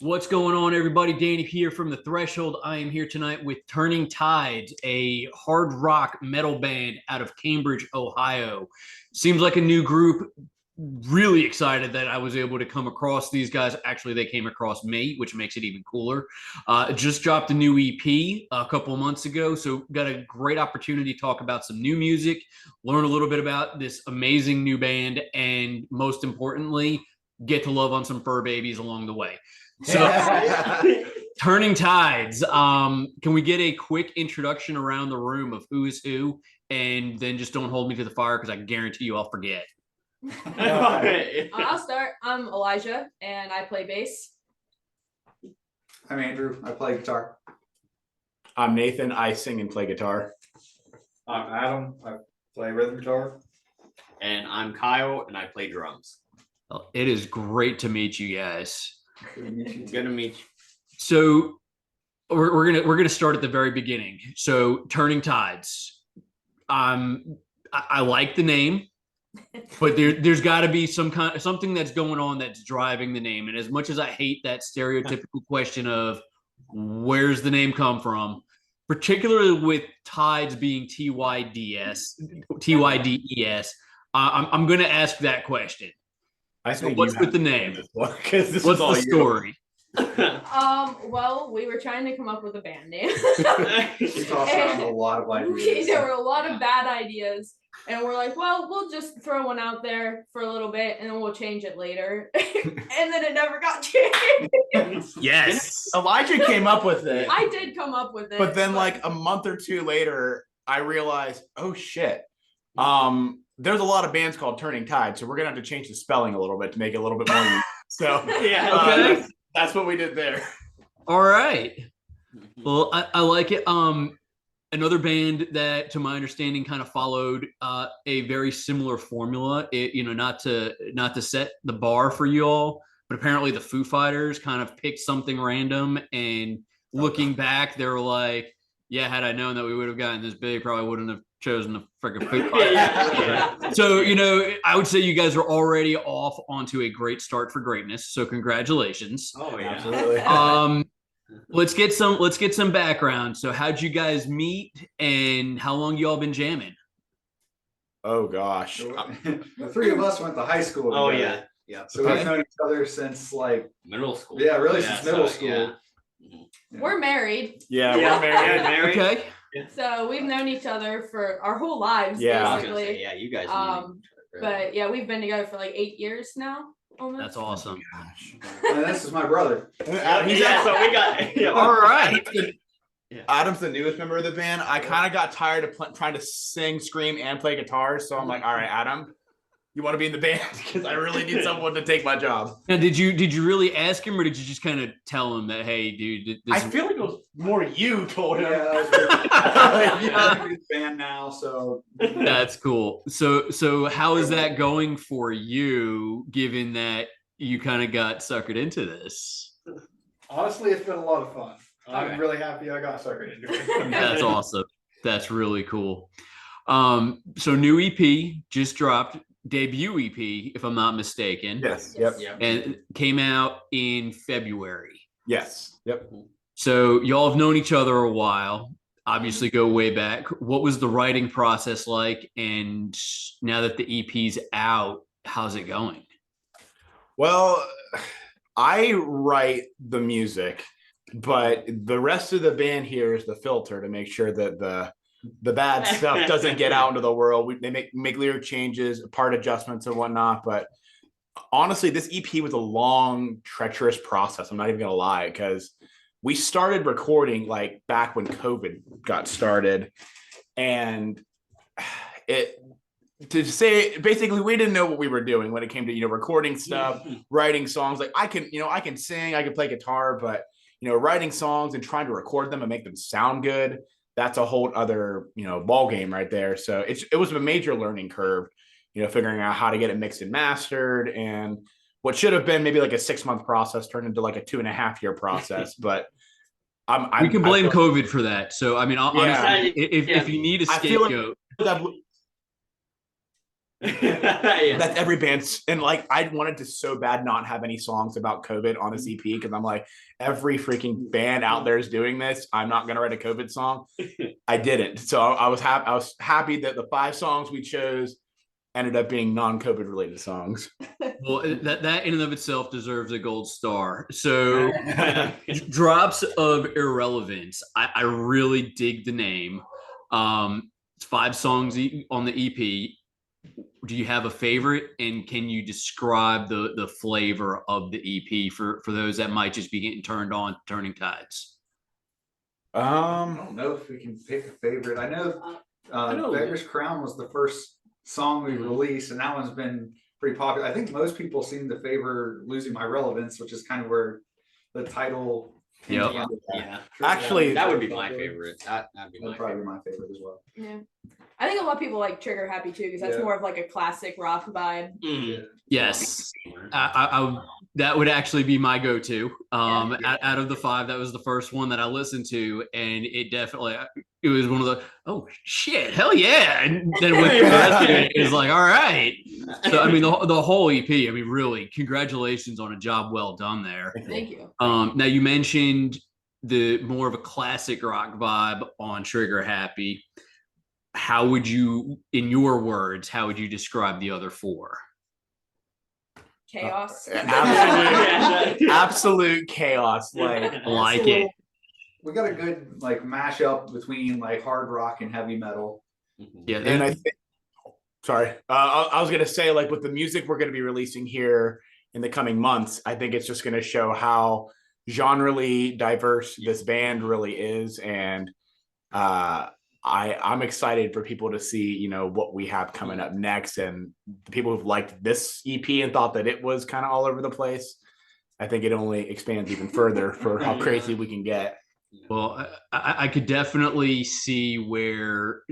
What's going on, everybody? Danny here from The Threshold. I am here tonight with Turning Tydes, a hard rock metal band out of Cambridge, Ohio. Seems like a new group. Really excited that I was able to come across these guys. Actually, they came across me, which makes it even cooler. Just dropped a new EP a couple of months ago, so got a great opportunity to talk about some new music, learn a little bit about this amazing new band, and most importantly, get to love on some fur babies along the way. So, Turning Tydes. Can we get a quick introduction around the room of who is who, and then just don't hold me to the fire because I guarantee you I'll forget. I'll start. I'm Elijah, and I play bass. I'm Andrew. I play guitar. I'm Nathan. I sing and play guitar. I'm Adam. I play rhythm guitar. And I'm Kyle, and I play drums. Well, it is great to meet you guys. Good to meet you. So we're gonna start at the very beginning. So Turning Tydes. I like the name, but there's got to be something that's going on that's driving the name. And as much as I hate that stereotypical question of where's the name come from, particularly with Tides being Tyds, Tydes, I'm going to ask that question. I think what's with the name? What's the story? Well, we were trying to come up with a band name. We tossed around a lot of ideas. There were a lot of bad ideas, and we're like, well, we'll just throw one out there for a little bit, and then we'll change it later. And then it never got changed. Yes. Elijah came up with it. I did come up with it. But then like a month or two later, I realized, oh shit. There's a lot of bands called Turning Tide, so we're gonna have to change the spelling a little bit to make it a little bit more unique. So Yeah. Okay. That's what we did there. All right. Well, I like it. Another band that, to my understanding, kind of followed a very similar formula. Not to set the bar for you all, but apparently the Foo Fighters kind of picked something random, and looking back, they were like, "Yeah, had I known that we would have gotten this big, probably wouldn't have chosen the freaking Foo Fighters." Yeah. So, I would say you guys are already off onto a great start for greatness. So, congratulations. Oh yeah. Absolutely. Let's get some background. So how'd you guys meet, and how long y'all been jamming? Oh gosh. The three of us went to high school Oh together. yeah. So we've known each other since like Middle school. Yeah, really since middle school. Yeah. We're married, Yeah, Yeah, we're married. married. Okay. so we've known each other for our whole lives, Yeah. I was gonna say, basically. yeah, you guys. But yeah, we've been together for like 8 years now. Almost. That's awesome. Gosh. And this is my brother. He's yeah, so we got. Yeah. All right. Adam's the newest member of the band. I kind of got tired of trying to sing, scream, and play guitar. So I'm like, all right, Adam, you want to be in the band? Because I really need someone to take my job. Now, did you really ask him, or did you just kind of tell him that, hey, dude, I feel like it was more you told him. I'm in this band now, so that's cool. So how is that going for you, given that you kind of got suckered into this? honestly, it's been a lot of fun. Okay. I'm really happy I got suckered into it. That's awesome. That's really cool. So new EP just dropped, debut EP, if I'm not mistaken. Yes. Yes. Yep. And it came out in February. Yes. Yep. So y'all have known each other a while, obviously go way back. What was the writing process like? And now that the EP's out, how's it going? Well, I write the music, but the rest of the band here is the filter to make sure that the bad stuff doesn't get out into the world. They make lyric changes, part adjustments and whatnot. But honestly, this EP was a long, treacherous process. I'm not even gonna lie, because we started recording like back when COVID got started, and basically we didn't know what we were doing when it came to recording stuff, writing songs. Like I can sing, I can play guitar, but writing songs and trying to record them and make them sound good, that's a whole other ball game right there. So it was a major learning curve, figuring out how to get it mixed and mastered, and what should have been maybe like a 6-month process turned into like a 2.5-year process. But we can blame COVID for that. So I mean, honestly, if you need a scapegoat, Yeah. That's every band's, and like I wanted to so bad not have any songs about COVID on this EP because I'm like, every freaking band out there is doing this. I'm not gonna write a COVID song. I didn't. So I was happy. I was happy that the 5 songs we chose ended up being non-COVID related songs. Well, that in and of itself deserves a gold star. So, drops of Irrelevance. I really dig the name. It's 5 songs on the EP. Do you have a favorite, and can you describe the flavor of the EP for those that might just be getting turned on Turning Tides? I don't know if we can pick a favorite. I know Beggar's Crown was the first song we released, and that one's been pretty popular. I think most people seem to favor Losing My Relevance, which is kind of where the title came Yep. from. Yeah. Actually, That would be my favorite. That'd be my That'd probably favorite. be my favorite as well. Yeah. I think a lot of people like Trigger Happy too, because that's Yeah. more of like a classic rock vibe. Mhm. Yes, I that would actually be my go-to. Yeah. Out of the 5, that was the first one that I listened to, and it was one of the, oh shit, hell yeah, and then with the rest of it is like, all right. So I mean, the whole EP. I mean, really, congratulations on a job well done there. Thank you. Now you mentioned the more of a classic rock vibe on Trigger Happy. How would you, in your words, how would you describe the other 4? Chaos. Absolute chaos. Like it. We got a good like mashup between like hard rock and heavy metal. Yeah, And I think, sorry, I was gonna say, like with the music we're gonna be releasing here in the coming months, I think it's just gonna show how genrely diverse this band really is, and I'm excited for people to see, you know, what we have coming up next, and the people who've liked this EP and thought that it was kind of all over the place. I think it only expands even further for how crazy we can get. Well, I could definitely see where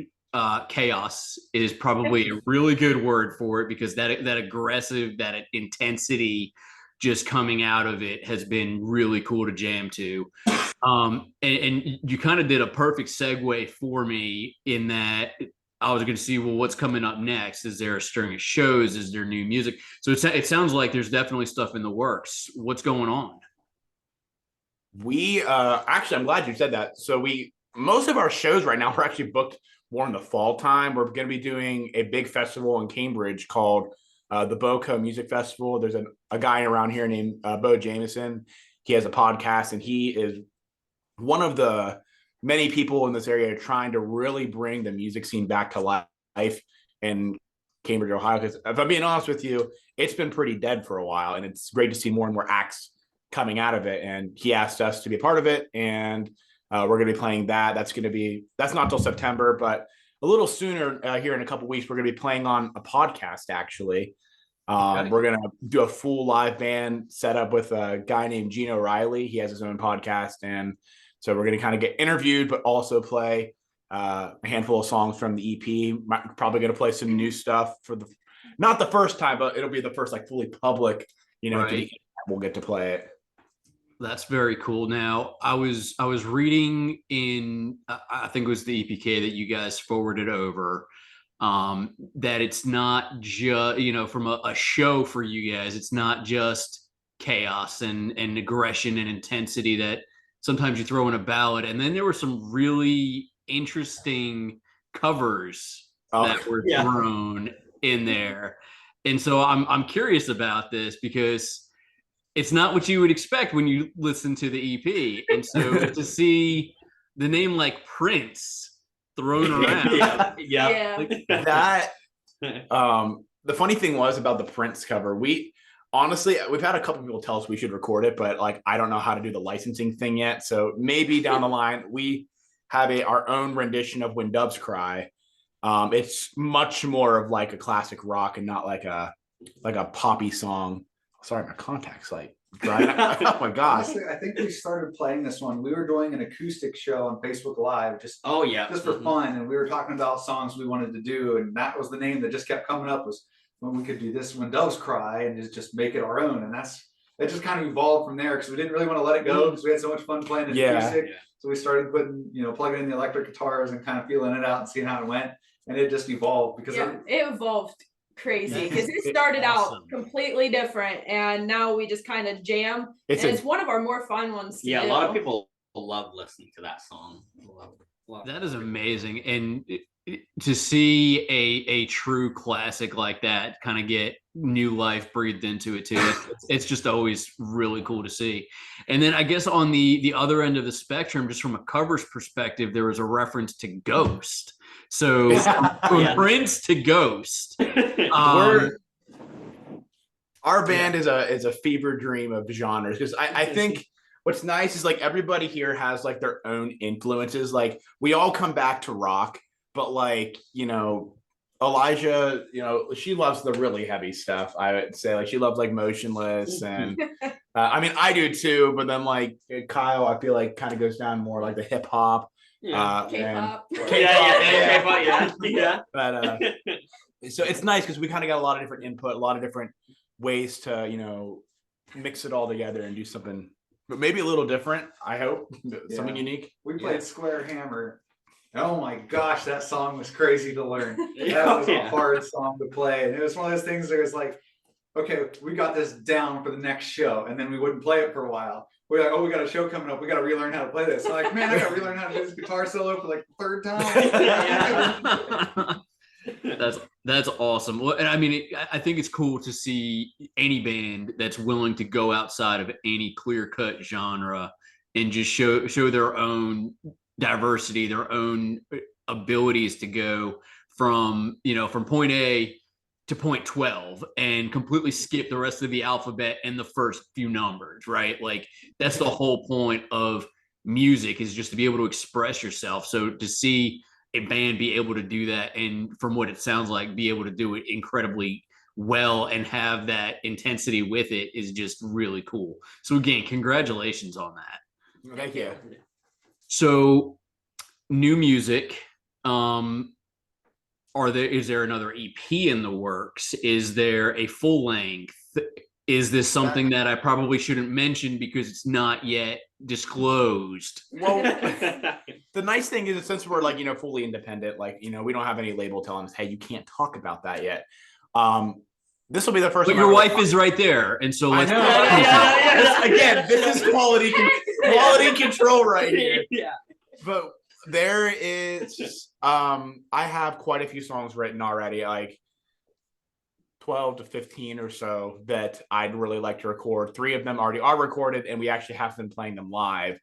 chaos is probably a really good word for it, because that aggressive, that intensity just coming out of it has been really cool to jam to. And you kind of did a perfect segue for me in that I was going to see, well, what's coming up next? Is there a string of shows? Is there new music? So it sounds like there's definitely stuff in the works. What's going on? We actually, I'm glad you said that. So most of our shows right now, we're actually booked more in the fall time. We're going to be doing a big festival in Cambridge called the BoCo Music Festival. There's a guy around here named Bo Jameson. He has a podcast, and he is one of the many people in this area trying to really bring the music scene back to life in Cambridge, Ohio. Because if I'm being honest with you, it's been pretty dead for a while, and it's great to see more and more acts coming out of it. And he asked us to be a part of it, and we're going to be playing that. That's not till September, but a little sooner here in a couple weeks, we're going to be playing on a podcast, actually. We're going to do a full live band setup with a guy named Gino Riley. He has his own podcast, and so we're going to kind of get interviewed, but also play a handful of songs from the EP. Probably going to play some new stuff for not the first time, but it'll be the first like fully public, Right. We'll get to play it. That's very cool. Now, I was reading in, I think it was the EPK that you guys forwarded over, that it's not just, from a show for you guys, it's not just chaos and aggression and intensity that sometimes you throw in a ballad. And then there were some really interesting covers that were thrown in there. And so I'm curious about this, because it's not what you would expect when you listen to the EP. And so to see the name like Prince thrown around. Yeah. That the funny thing was about the Prince cover, we've had a couple people tell us we should record it, but like I don't know how to do the licensing thing yet. So maybe down the line we have our own rendition of When Doves Cry. It's much more of like a classic rock and not like a poppy song. Sorry, my contact's like drying out. Oh my gosh. Honestly, I think we started playing this one. We were doing an acoustic show on Facebook Live just for fun, and we were talking about songs we wanted to do, and that was the name that just kept coming up, was when we could do this When Doves Cry and just make it our own. And it just kind of evolved from there, because we didn't really want to let it go, because we had so much fun playing the acoustic. So we started plugging in the electric guitars and kind of feeling it out and seeing how it went, and it just evolved because it evolved crazy because it started awesome. out completely different, and now we just kind of jam. It's one of our more fun ones to do. A lot of people love listening to that song. That is amazing, and to see a true classic like that kind of get new life breathed into it too. It's just always really cool to see. And then I guess on the other end of the spectrum, just from a covers perspective, there was a reference to Ghost. So from Prince to Ghost. Our band is a fever dream of genres, because I think what's nice is like everybody here has like their own influences. Like we all come back to rock, but like, you know, Elijah, you know, she loves the really heavy stuff. I would say like she loves like Motionless, and I mean I do too. But then like Kyle, I feel like kind of goes down more like the hip hop, K-pop. Yeah. But so it's nice because we kind of got a lot of different input, a lot of different ways to, you know, mix it all together and do something, but maybe a little different. I hope something unique. We played Square Hammer. Oh my gosh, that song was crazy to learn. That was a hard song to play. And it was one of those things that was like, okay, we got this down for the next show. And then we wouldn't play it for a while. We're like, oh, we got a show coming up. We got to relearn how to play this. So like, man, I got to relearn how to do this guitar solo for like the third time. That's awesome. Well, and I mean, I think it's cool to see any band that's willing to go outside of any clear-cut genre and just show their own diversity, their own abilities to go from, you know, from point A to point 12 and completely skip the rest of the alphabet and the first few numbers, right? Like that's the whole point of music, is just to be able to express yourself. So to see a band be able to do that, and from what it sounds like, be able to do it incredibly well and have that intensity with it, is just really cool. So again, congratulations on that. Thank you. So new music, is there another EP in the works? Is there a full length? Is this something that I probably shouldn't mention because it's not yet disclosed? Well, the nice thing is, since we're like, you know, fully independent, like, you know, we don't have any label telling us, hey, you can't talk about that yet. This will be the first. But your wife is right there, and so let's. Again, this is quality control right here. Yeah. But there is, I have quite a few songs written already, like 12 to 15 or so, that I'd really like to record. 3 of them already are recorded, and we actually have been playing them live.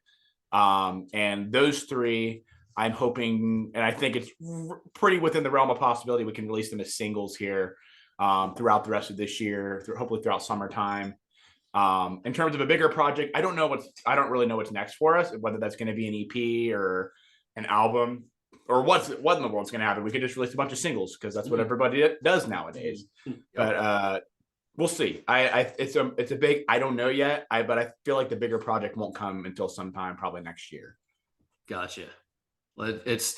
And those 3, I'm hoping, and I think it's pretty within the realm of possibility, we can release them as singles here throughout the rest of this year, hopefully throughout summertime. In terms of a bigger project, I don't really know what's next for us, whether that's going to be an EP or an album, or what in the world's going to happen. We could just release a bunch of singles because that's what everybody does nowadays. But we'll see. It's a big, I don't know yet. But I feel like the bigger project won't come until sometime probably next year. Gotcha. It's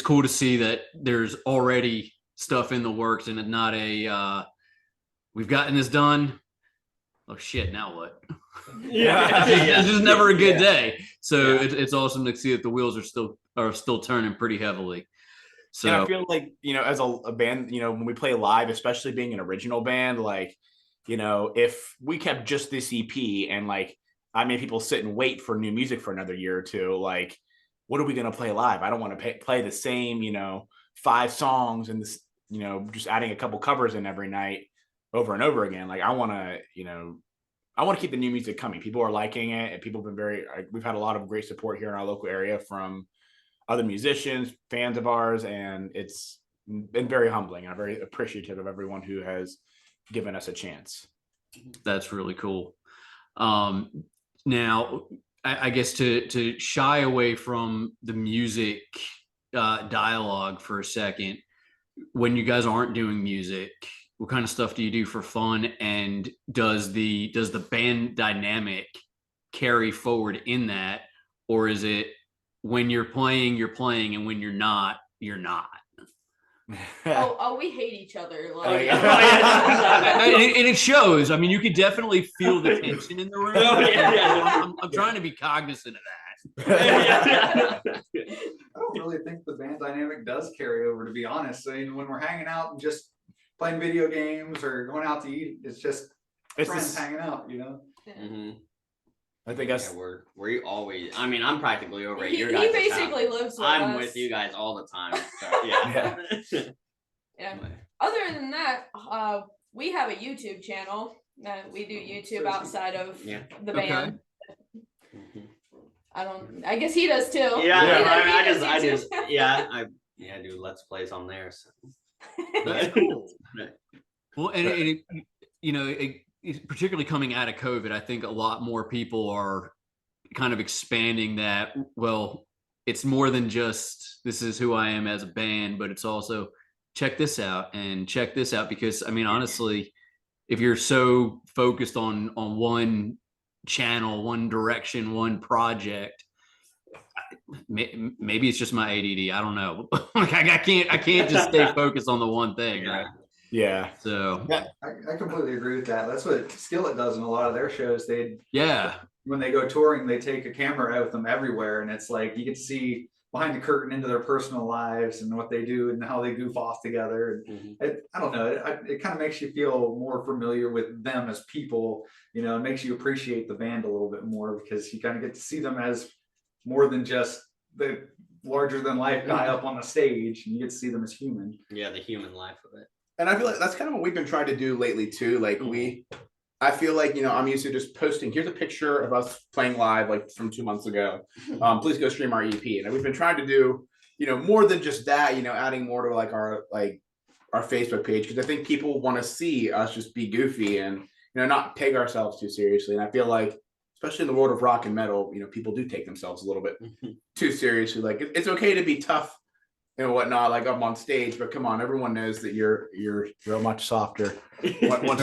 cool to see that there's already stuff in the works, and not we've gotten this done. Oh shit! Now what? It's just never a good day. So it's awesome to see that the wheels are still turning pretty heavily. So and I feel like, you know, as a band, you know, when we play live, especially being an original band, like, you know, if we kept just this EP and like I made people sit and wait for new music for another year or two, like, what are we gonna play live? I don't want to play the same, you know, 5 songs and this, you know, just adding a couple covers in every night over and over again. Like I want to keep the new music coming. People are liking it, and people have been we've had a lot of great support here in our local area from other musicians, fans of ours, and it's been very humbling. I'm very appreciative of everyone who has given us a chance. That's really cool. Now, I guess to shy away from the music dialogue for a second, when you guys aren't doing music, what kind of stuff do you do for fun? And does the band dynamic carry forward in that, or is it when you're playing, and when you're not, you're not? Oh, we hate each other. Like, and it shows. I mean, you could definitely feel the tension in the room. I'm trying to be cognizant of that. I don't really think the band dynamic does carry over, to be honest. I mean, when we're hanging out and just playing video games or going out to eat. It's just friends hanging out, you know. Mm-hmm. I think that's we're always. I mean, I'm practically over at He your guys' basically house. lives with I'm us. with you guys all the time. So, yeah. Yeah. Other than that, we have a YouTube channel. We do YouTube outside of the band. Mm-hmm. I guess he does too. Yeah, I do. YouTube. I do Let's Plays on there. So. That's cool. Well, and it, you know, it's particularly coming out of COVID, I think a lot more people are kind of expanding that. Well, it's more than just this is who I am as a band, but it's also check this out and check this out. Because I mean, honestly, if you're so focused on one channel, one direction, one project, maybe it's just my ADD. I don't know. Like I can't just stay focused on the one thing, right? Yeah. So I completely agree with that. That's what Skillet does in a lot of their shows. When they go touring, they take a camera out with them everywhere, and it's like you get to see behind the curtain into their personal lives and what they do and how they goof off together. I don't know. It kind of makes you feel more familiar with them as people. You know, it makes you appreciate the band a little bit more because you kind of get to see them as more than just the larger than life guy up on the stage, and you get to see them as human. Yeah, the human life of it. And I feel like that's kind of what we've been trying to do lately too. Like I feel like, you know, I'm used to just posting, here's a picture of us playing live like from 2 months ago. Please go stream our EP. And we've been trying to do, you know, more than just that, you know, adding more to like our Facebook page. Cause I think people want to see us just be goofy and, you know, not take ourselves too seriously. And I feel like, especially in the world of rock and metal, you know, people do take themselves a little bit too seriously. Like it's okay to be tough and whatnot, like up on stage, but come on, everyone knows that you're much softer. Once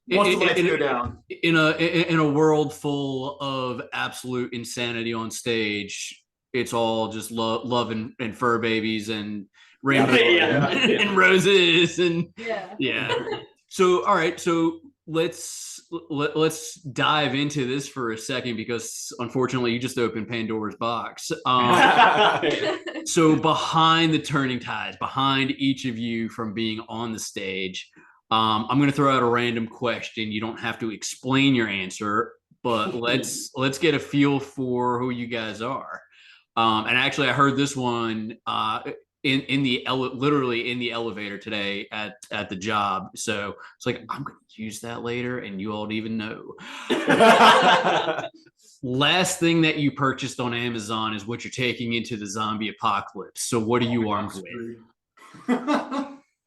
the lights go down. In a world full of absolute insanity on stage, it's all just love and fur babies and rainbows and roses and So all right, so let's dive into this for a second because unfortunately you just opened Pandora's box. So behind the Turning Tydes, behind each of you from being on the stage, I'm going to throw out a random question. You don't have to explain your answer, but let's get a feel for who you guys are. And actually, I heard this one literally in the elevator today at the job. So it's like I'm going to use that later, and you all even know. Last thing that you purchased on Amazon is what you're taking into the zombie apocalypse. So what are you armed with?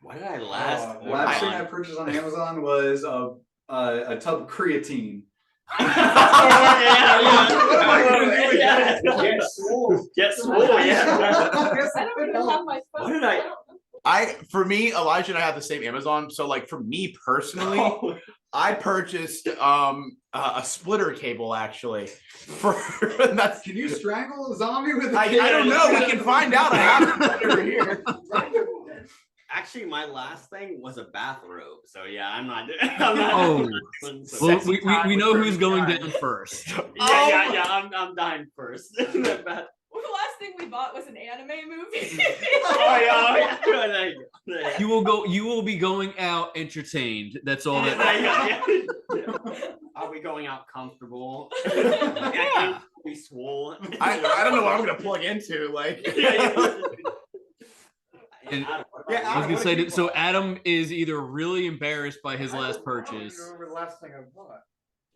What did I last? Last thing I purchased on Amazon was a tub of creatine. Get swole. I don't even have my phone. What did For me, Elijah and I have the same Amazon. So like for me personally, I purchased a splitter cable actually. Can you strangle a zombie with a cable? I don't know. We can find out. I have it over here. Actually, my last thing was a bathrobe. So yeah, I'm not. Well, we know who's going down first. Yeah. I'm dying first. Well, the last thing we bought was an anime movie. Yeah. You will be going out entertained. That's all that. I'll be going out comfortable. Yeah. Be swole. I don't know what I'm gonna plug into. Like. I was gonna say, so Adam is either really embarrassed by his last purchase. I don't remember the last thing I bought.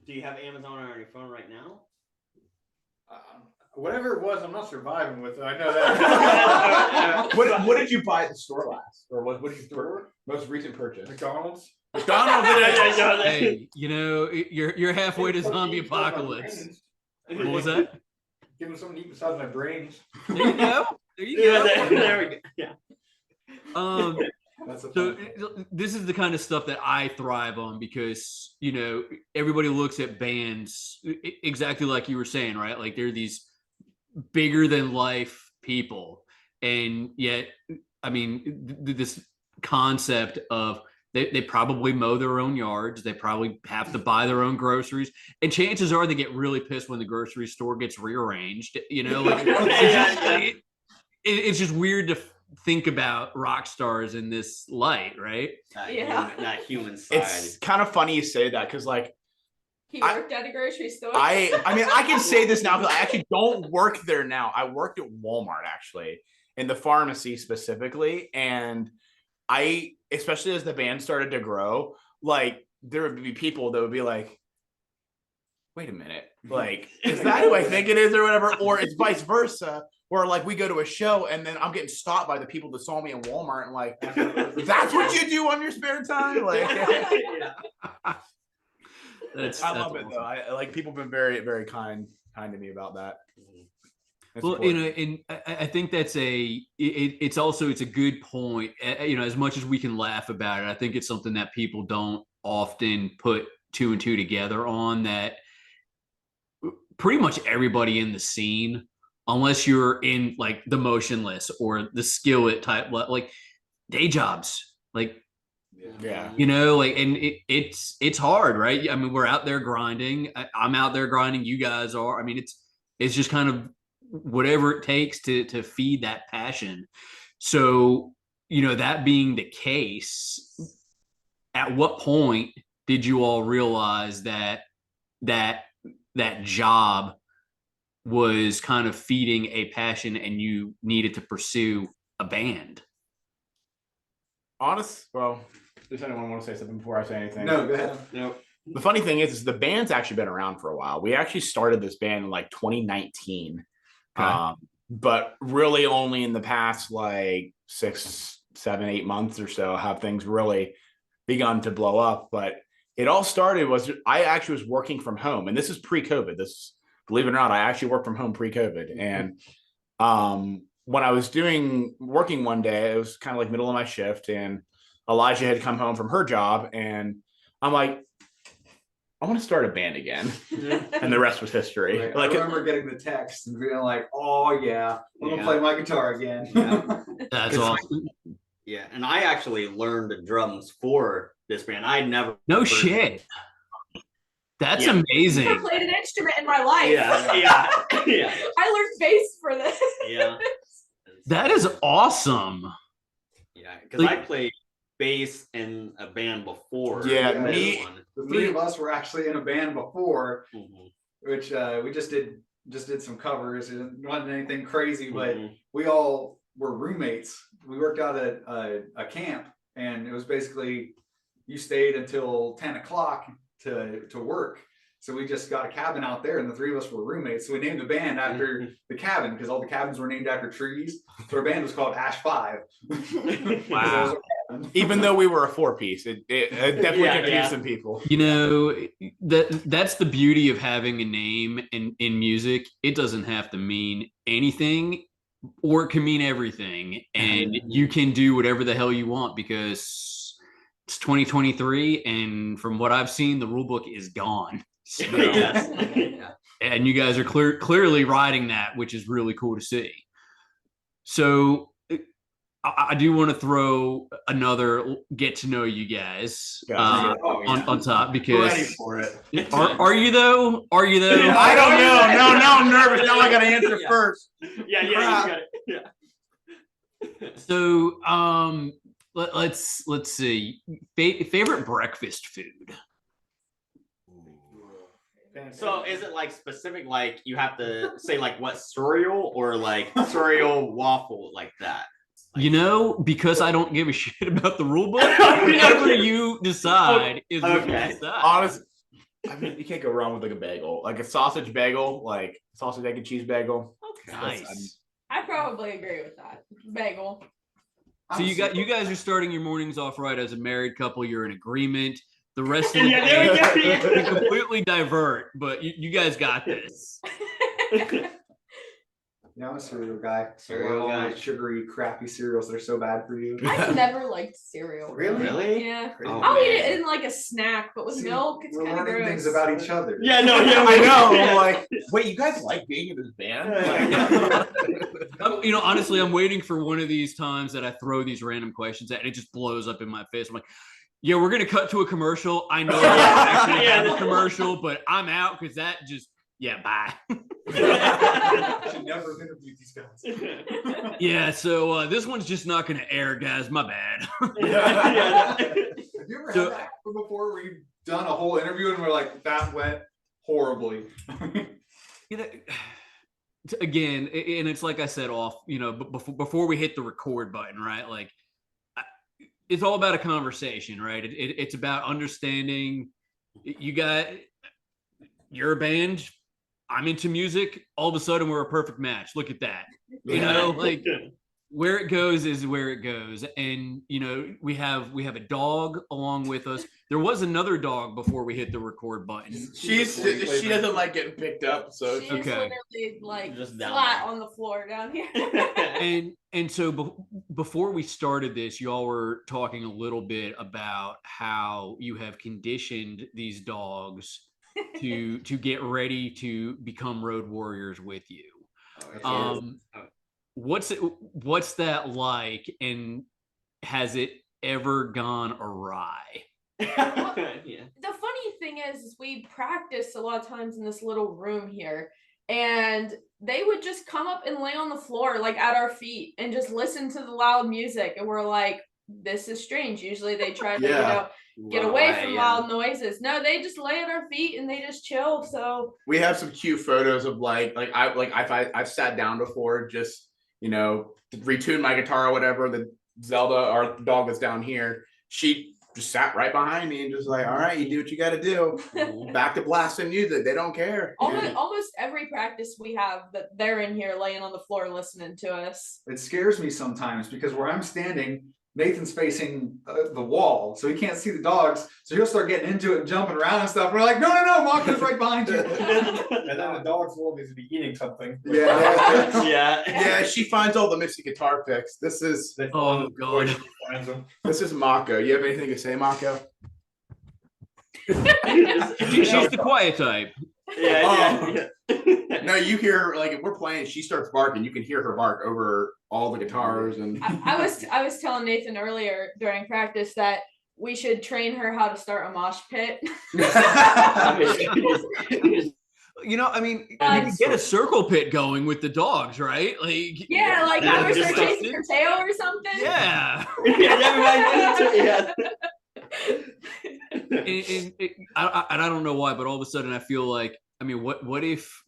Do you have Amazon on your phone right now? Whatever it was, I'm not surviving with it. I know that. What did you buy at the store last? Or what did you most recent purchase? McDonald's. Hey, you know, you're halfway to zombie apocalypse. What was that? Give them something to eat besides my brains. There you go. There we go. Yeah. So this is the kind of stuff that I thrive on because, you know, everybody looks at bands exactly like you were saying, right? Like they're these bigger than life people. And yet, I mean, this concept of they probably mow their own yards. They probably have to buy their own groceries. And chances are they get really pissed when the grocery store gets rearranged, you know, like it's just weird to think about rock stars in this light, right? That human side. It's kind of funny you say that because like He worked at a grocery store. I mean I can say this now because I actually don't work there now. I worked at Walmart actually in the pharmacy specifically, and I, especially as the band started to grow, like there would be people that would be like, wait a minute, like, is that who I think it is or whatever? Or it's vice versa, where like we go to a show and then I'm getting stopped by the people that saw me in Walmart and like, that's what you do on your spare time? Like, I love it though. I like people have been very, very kind to me about that. That's well, important. and I think that's it's a good point. As much as we can laugh about it, I think it's something that people don't often put two and two together on, that pretty much everybody in the scene, unless you're in like the motionless or the skillet type, like day jobs, like, Yeah. and it's hard, right? I mean, we're out there grinding. I'm out there grinding. You guys are. I mean, it's just kind of whatever it takes to feed that passion. So, that being the case, at what point did you all realize that job was kind of feeding a passion and you needed to pursue a band? Well, does anyone want to say something before I say anything? No, go ahead. Nope. The funny thing is the band's actually been around for a while. We actually started this band in like 2019. Okay. But really only in the past like 6, 7, 8 months or so have things really begun to blow up. But it all started I actually was working from home, and this is pre-COVID. Believe it or not, I actually worked from home pre-COVID. And when I was working one day, it was kind of like middle of my shift, and Elijah had come home from her job, and I'm like, I want to start a band again. And the rest was history. Right. Like, I remember getting the text and being like, oh yeah, I'm gonna play my guitar again. That's awesome. Yeah, and I actually learned the drums for this band. I never. No shit. That's amazing. I never played an instrument in my life. Yeah. I learned bass for this. Yeah. That is awesome. Yeah, because I played bass in a band before. Yeah, this me. one. The three of us were actually in a band before, Mhm. which we just did some covers. It wasn't anything crazy, but Mhm. we all were roommates. We worked out at a camp, and it was basically you stayed until 10 o'clock to work. So we just got a cabin out there, and the three of us were roommates. So we named the band after the cabin because all the cabins were named after trees. So our band was called Ash 5. Wow. Even though we were a 4-piece, it definitely confused some people. That's the beauty of having a name in music. It doesn't have to mean anything, or it can mean everything, and you can do whatever the hell you want because it's 2023, and from what I've seen, the rule book is gone. So, and you guys are clearly riding that, which is really cool to see. So I do want to throw another get to know you guys on top, because Ready for it. Are you though? Are you though? I don't know. Now I'm nervous. Now I got to answer first. Yeah, you got it. Yeah. So let's see. Favorite breakfast food. So is it like specific, like you have to say like what cereal, or like cereal waffle like that? Because I don't give a shit about the rule book, whatever you decide is what you decide. Honestly, I mean, you can't go wrong with like a bagel, like a sausage bagel, like sausage, egg, and cheese bagel. Nice. I probably agree with that. Bagel. So you guys are starting your mornings off right as a married couple. You're in agreement. The rest of the there we go. day, you completely divert, but you guys got this. Yeah, I'm a cereal guy. Cereal guy. Like sugary, crappy cereals that are so bad for you. I've never liked cereal. Really? Yeah. Oh, I'll eat man. it in like a snack, but with See, milk, it's we're kind of learning gross. things about each other. Yeah, no, I know. I'm like, wait, you guys like being in this band? Honestly, I'm waiting for one of these times that I throw these random questions at, and it just blows up in my face. I'm like, yeah, we're gonna cut to a commercial. I know I actually have a commercial, but I'm out because that just yeah, bye. I should never have interviewed these guys. Yeah, so this one's just not going to air, guys. My bad. Have you ever So- had that before where you've done a whole interview and we're like, that went horribly? You know, again, and it's like I said off, before we hit the record button, right? Like, it's all about a conversation, right? It's about understanding. You're a band. I'm into music. All of a sudden, we're a perfect match. Look at that. Like where it goes is where it goes. And we have a dog along with us. There was another dog before we hit the record button. She doesn't like getting picked up, so She's Okay. literally like Just down flat there. on the floor down here. And so before we started this, y'all were talking a little bit about how you have conditioned these dogs to get ready to become road warriors with you. What's that like, and has it ever gone awry? Yeah. The funny thing is we practice a lot of times in this little room here, and they would just come up and lay on the floor like at our feet and just listen to the loud music, and we're like, this is strange. Usually they try to get away from loud noises. No, they just lay at our feet and they just chill. So we have some cute photos of I've sat down before, just retune my guitar or whatever. The Zelda, our dog that's down here, she just sat right behind me and just like, all right, you do what you got to do. Back to blasting music. They don't care. almost every practice we have, that they're in here laying on the floor listening to us. It scares me sometimes because where I'm standing, Nathan's facing the wall, so he can't see the dogs. So he'll start getting into it and jumping around and stuff. We're like, no, Maka's right behind you. And then the dog's will needs to be eating something. Yeah. Yeah, she finds all the mixy guitar picks. This is Oh god. this is Mako. You have anything to say, Mako? She's the quiet type. Yeah. No, you hear, like, if we're playing, she starts barking. You can hear her bark over all the guitars. And I was telling Nathan earlier during practice that we should train her how to start a mosh pit. You can get a circle pit going with the dogs, right? Like, Yeah, like have her just start chasing her tail or something. yeah. And I don't know why, but all of a sudden I feel like, what if,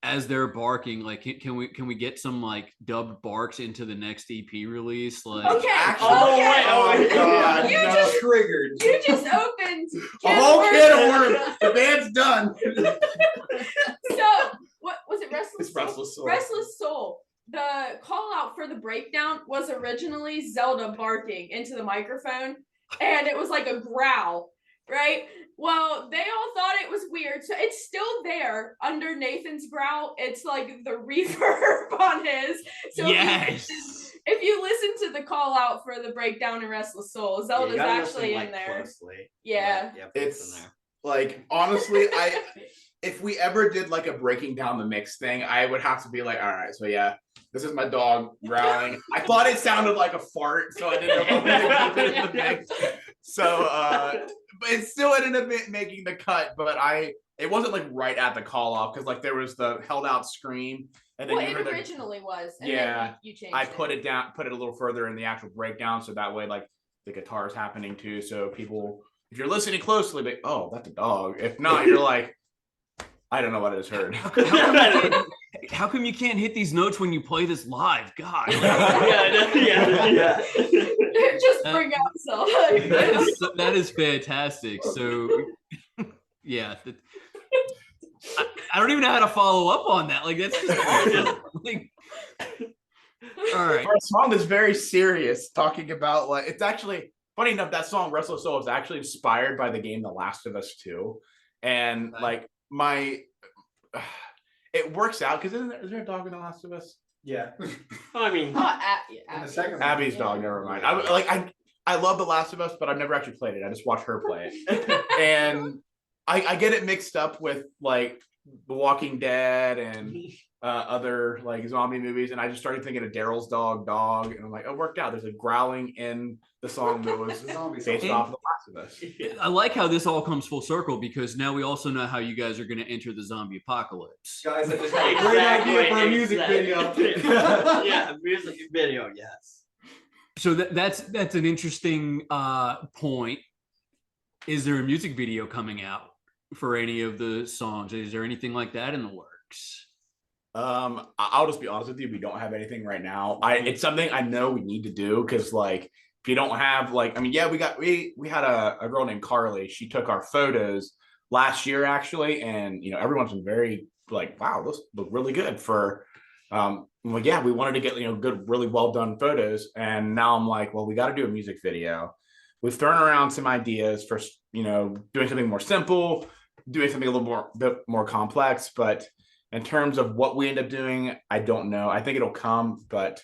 as they're barking, like, can we get some like dubbed barks into the next EP release? Like, Okay. oh god, You no. just- Triggered. You just opened A whole can of worms. The band's done. So what was it? It's Restless Soul. Restless Soul. The call out for the breakdown was originally Zelda barking into the microphone, and it was like a growl, right? Well, they all thought it was weird, so it's still there under Nathan's growl. It's like the reverb on his. So yes. if you listen to the call out for the breakdown in Restless Soul, Zelda's actually in there. Closely. Yeah. It's like, honestly, if we ever did like a breaking down the mix thing, I would have to be like, all right, so yeah, this is my dog growling. I thought it sounded like a fart, so I didn't know if it in the mix. So but it still ended up making the cut, but it wasn't like right at the call off, because like there was the held out scream, and then Well, you it heard originally was. And Yeah, then you changed I it. put it a little further in the actual breakdown, so that way like the guitar is happening too, so people, if you're listening closely, like, oh, that's a dog. If not, you're like, I don't know what I just heard. How come you can't hit these notes when you play this live? God. Yeah. Just bring out self. That is fantastic. So, yeah. I don't even know how to follow up on that. Like, that's just awesome. Like, all right. Our song is very serious, talking about, like, it's actually funny enough, that song Restless Soul is actually inspired by the game The Last of Us 2. And like it works out, because is there a dog in The Last of Us? Yeah. I mean, In the second one. Abby's dog, never mind. I love The Last of Us, but I've never actually played it. I just watch her play it. And I get it mixed up with like The Walking Dead and other like zombie movies, and I just started thinking of Daryl's dog, and I'm like, oh, it worked out. There's a growling in the song that was based off of The Last of Us. I like how this all comes full circle because now we also know how you guys are going to enter the zombie apocalypse. Guys, I just had a great idea for a music video. Yeah, a music video, yes. So that's an interesting point. Is there a music video coming out for any of the songs? Is there anything like that in the works? I'll just be honest with you, we don't have anything right now. It's something I know we need to do because like if you don't have like, I mean, yeah, we had a girl named Carly. She took our photos last year actually, and you know, everyone's been very like, wow, those look really good for well, yeah, we wanted to get, you know, good, really well done photos. And now I'm like, well, we got to do a music video. We've thrown around some ideas for, you know, doing something more simple, doing something a little bit more complex, but in terms of what we end up doing, I don't know. I think it'll come, but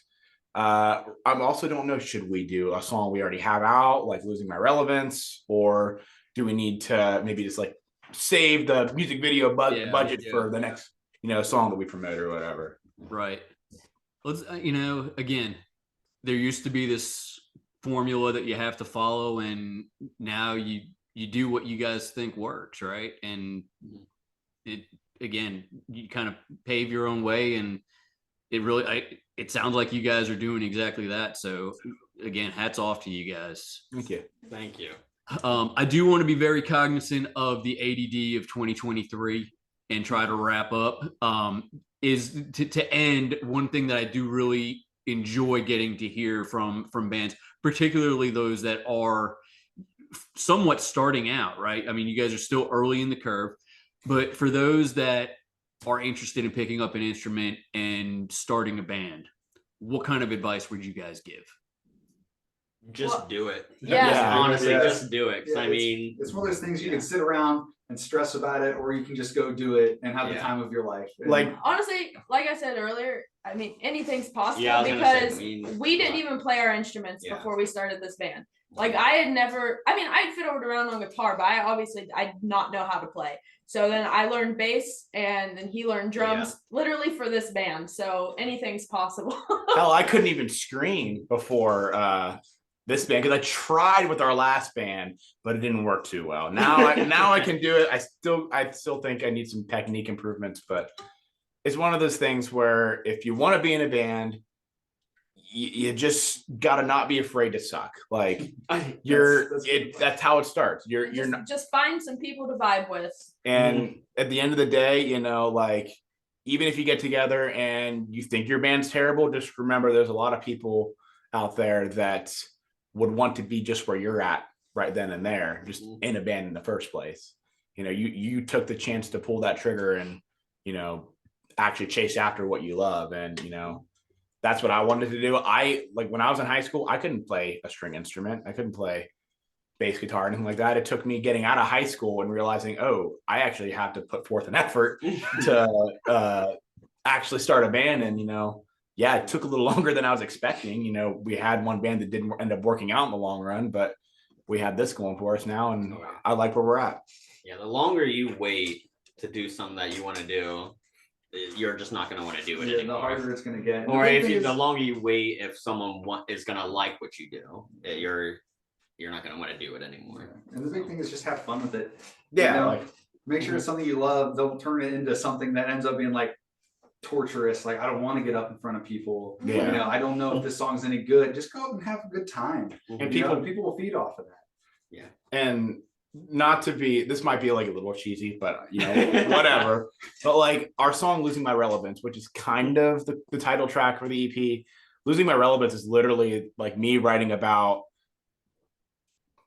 I also don't know, should we do a song we already have out, like Losing My Relevance, or do we need to maybe just like save the music video budget for the next, you know, song that we promote or whatever? Right. Let's, you know, again, there used to be this formula that you have to follow, and now you do what you guys think works, right? And it, again, you kind of pave your own way, and it sounds like you guys are doing exactly that. So again, hats off to you guys. Thank you. I do want to be very cognizant of the ADD of 2023 and try to wrap up. Is to end, one thing that I do really enjoy getting to hear from bands, particularly those that are somewhat starting out, right? I mean, you guys are still early in the curve, but for those that are interested in picking up an instrument and starting a band, what kind of advice would you guys give? Just do it. Yeah. Honestly, just do it. 'Cause I mean, it's one of those things you can sit around and stress about it, or you can just go do it and have the time of your life. And Like, honestly, like I said earlier, I mean, anything's possible Yeah, I was gonna because say, we didn't even play our instruments Yeah. before we started this band. Like I had never, I mean, I'd fiddled around on guitar, but I did not know how to play. So then I learned bass, and then he learned drums literally for this band. So anything's possible. hell, I couldn't even scream before this band because I tried with our last band, but it didn't work too well. Now I can do it. I still think I need some technique improvements, but it's one of those things where if you want to be in a band, you just gotta not be afraid to suck. Like that's how it starts. You're not just find some people to vibe with. And at the end of the day, you know, like even if you get together and you think your band's terrible, just remember there's a lot of people out there that would want to be just where you're at right then and there, just in a band in the first place. You know, you took the chance to pull that trigger and, you know, actually chase after what you love. And, you know, that's what I wanted to do. Like when I was in high school, I couldn't play a string instrument. I couldn't play bass guitar or anything like that. It took me getting out of high school and realizing, oh, I actually have to put forth an effort to actually start a band. And, you know, yeah, it took a little longer than I was expecting. You know, we had one band that didn't end up working out in the long run, but we have this going for us now, and I like where we're at. Yeah, the longer you wait to do something that you want to do, you're just not going to want to do it anymore. The harder it's going to get. Or the longer you wait, if someone is going to like what you do, you're not going to want to do it anymore. And the big thing is just have fun with it. Yeah, you know, make sure it's something you love. Don't turn it into something that ends up being like torturous. Like I don't want to get up in front of people. Yeah. You know, I don't know if this song's any good. Just go out and have a good time. And people will feed off of that. Yeah. And not to be, this might be like a little cheesy, but you know, whatever. But like our song Losing My Relevance, which is kind of the title track for the EP, Losing My Relevance is literally like me writing about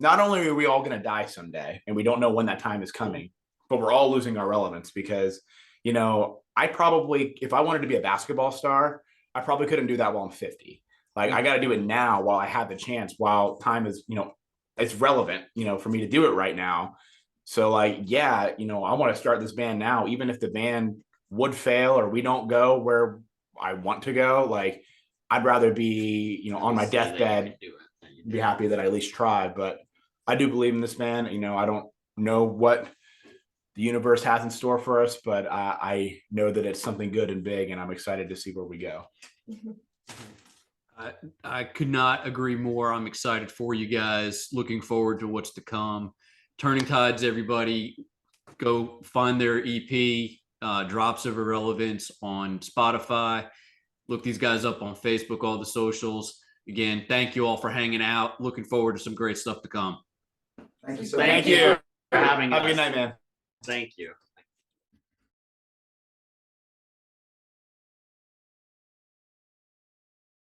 not only are we all going to die someday and we don't know when that time is coming, but we're all losing our relevance because, you know, I probably, if I wanted to be a basketball star, I probably couldn't do that while I'm 50. Like I got to do it now while I have the chance, while time is, you know, it's relevant, you know, for me to do it right now. So like, yeah, you know, I want to start this band now, even if the band would fail or we don't go where I want to go. Like I'd rather be, you know, on my deathbed, be happy that I at least tried. But I do believe in this band. You know, I don't know what universe has in store for us, but I know that it's something good and big, and I'm excited to see where we go. I could not agree more. I'm excited for you guys. Looking forward to what's to come. Turning Tides, everybody, go find their EP, Drops of Irrelevance on Spotify. Look these guys up on Facebook, all the socials. Again, thank you all for hanging out. Looking forward to some great stuff to come. Thank you so Thank much. you for having us. Have a good night, man. Thank you.